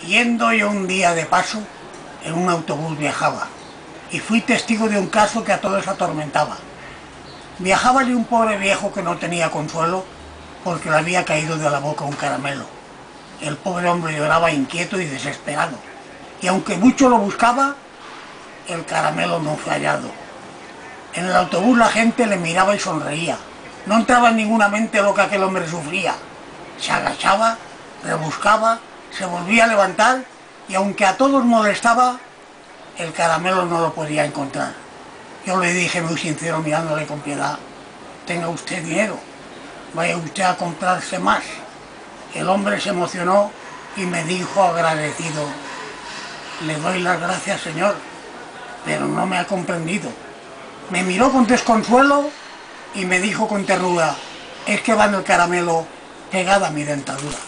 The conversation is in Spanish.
Yendo yo un día de paso, en un autobús viajaba, y fui testigo de un caso que a todos atormentaba. Viajaba allí un pobre viejo que no tenía consuelo porque le había caído de la boca un caramelo. El pobre hombre lloraba inquieto y desesperado, y aunque mucho lo buscaba, el caramelo no fue hallado. En el autobús la gente le miraba y sonreía. No entraba en ninguna mente lo que aquel hombre sufría. Se agachaba, rebuscaba, se volvía a levantar y aunque a todos molestaba, el caramelo no lo podía encontrar. Yo le dije muy sincero mirándole con piedad: tenga usted dinero, vaya usted a comprarse más. El hombre se emocionó y me dijo agradecido: le doy las gracias, señor, pero no me ha comprendido. Me miró con desconsuelo y me dijo con ternura: es que va en el caramelo pegada a mi dentadura.